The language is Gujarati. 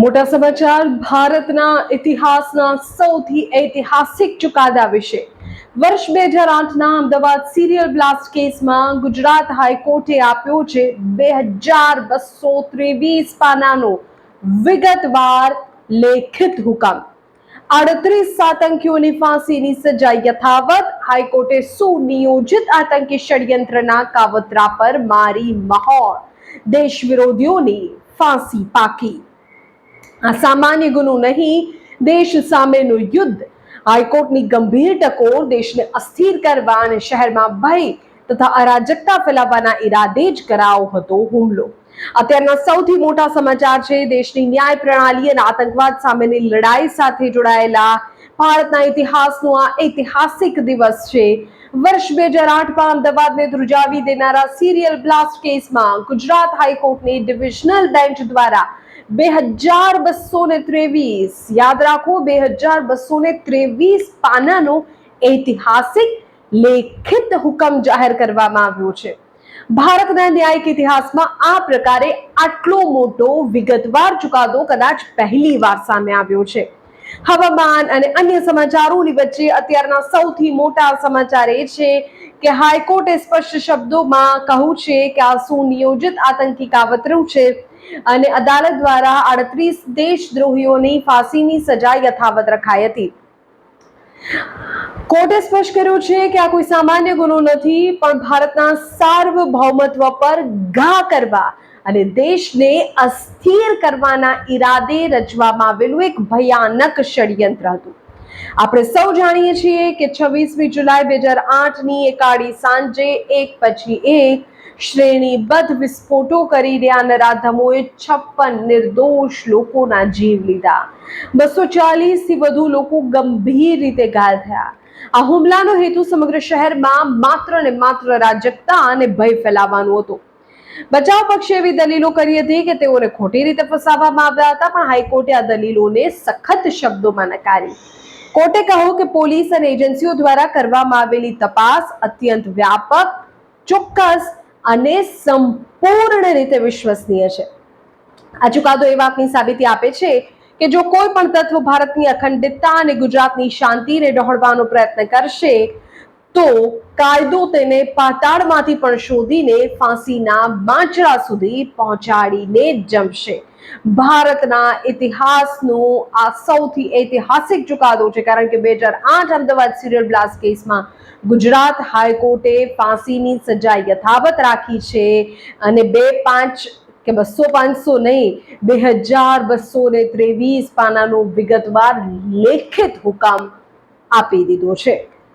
મોટા સમાચાર ભારતના ઇતિહાસના સૌથી ઐતિહાસિક ચુકાદા વિશે। વર્ષ 2008ના અમદાવાદ સિરિયલ બ્લાસ્ટ કેસમાં ગુજરાત હાઈકોર્ટે આપ્યો છે 2223 પાનાનો વિગતવાર લેખિત હુકમ। 38 આતંકીઓની ફાંસીની સજા યથાવત। હાઈકોર્ટે સુનિયોજિત આતંકી ષડયંત્રના કાવતરા પર મારી મહોર। દેશ વિરોધીઓની ફાંસી પાકી। આ સામાન્ય ગુનો નહીં, દેશ સામેનું યુદ્ધ। હાઈકોર્ટની ગંભીર ટકોર દેશને અસ્થિર કરવા અને શહેરમાં ભય તથા અરાજકતા ફેલાવવાના ઈરાદે જ કરાયો હતો હુમલો। અત્યારના સૌથી મોટા સમાચાર છે દેશની ન્યાય પ્રણાલી અને આતંકવાદ સામેની લડાઈ સાથે જોડાયેલા ભારતના ઇતિહાસનો આ ઐતિહાસિક દિવસ છે। વર્ષ 2008માં અમદાવાદને ધ્રુજાવી દેનારા સિરિયલ બ્લાસ્ટ કેસમાં ગુજરાત હાઈકોર્ટની ડિવિઝનલ બેન્ચ દ્વારા 2223 યાદ રાખો 2223 પાનાનો ઐતિહાસિક લેખિત હુકમ જાહેર કરવામાં આવ્યો છે। ભારતના ન્યાયિક ઇતિહાસમાં આ પ્રકારે આટલો મોટો વિગતવાર ચુકાદો કદાચ પહેલીવાર સામે આવ્યો છે। હવામાન અને અન્ય સમાચારોની વચ્ચે અત્યારના સૌથી મોટા સમાચાર એ છે કે હાઈકોર્ટે સ્પષ્ટ શબ્દોમાં કહ્યું છે કે આ સુનિયોજિત આતંકી કાવતરું છે અને અદાલત દ્વારા 38 દેશદ્રોહીઓની ફાંસીની સજા યથાવત રખાઈ હતી। કોર્ટે સ્પષ્ટ કર્યું છે કે આ કોઈ સામાન્ય ગુનો નથી, પણ ભારતના સાર્વભૌમત્વ પર ઘા કરવા અને દેશને અસ્થિર કરવાના ઈરાદે રચવામાં આવેલું એક ભયાનક ષડયંત્ર હતું। આપણે સૌ જાણીએ છીએ કે 26મી જુલાઈ 2008ની એકાળી સાંજે એક પછી એક શ્રેણીબદ્ધ વિસ્ફોટો કરીને આ નરાધમોએ 56 નિર્દોષ લોકોના જીવ લીધા। 240 થી વધુ લોકો ગંભીર રીતે ઘાયલ થયા। આ હુમલાનો હેતુ સમગ્ર શહેરમાં માત્ર ને માત્ર અરાજકતા અને ભય ફેલાવવાનો હતો। બચાવ પક્ષે એવી દલીલો કરી હતી કે તેઓને ખોટી રીતે ફસાવવામાં આવ્યા હતા, પણ હાઈકોર્ટે આ દલીલોને સખત શબ્દોમાં નકારી। કોર્ટે કહ્યું કે પોલીસ અને એજન્સીઓ દ્વારા કરવામાં આવેલી તપાસ અત્યંત વ્યાપક, ચોક્કસ અને સંપૂર્ણ રીતે વિશ્વસનીય છે। આ ચુકાદો એ વાતની સાબિતી આપે છે કે જો કોઈ પણ તત્વ ભારતની અખંડિતતા અને ગુજરાતની શાંતિને ડહોળવાનો પ્રયત્ન કરશે તો કાયદો તેને પાતાળમાંથી પણ શોધીને ફાંસીના માંચડા સુધી પહોંચાડીને જમશે। ભારતના ઇતિહાસનો આ સૌથી ઐતિહાસિક ચુકાદો છે, કારણ કે 2008 અમદાવાદ સિરિયલ બ્લાસ્ટ કેસમાં ગુજરાત હાઈકોર્ટે ફાંસીની સજા યથાવત રાખી છે અને 2-5 કે 200-500 નહીં, 2223 પાનાનો વિગતવાર લેખિત હુકમ આપી દીધો છે।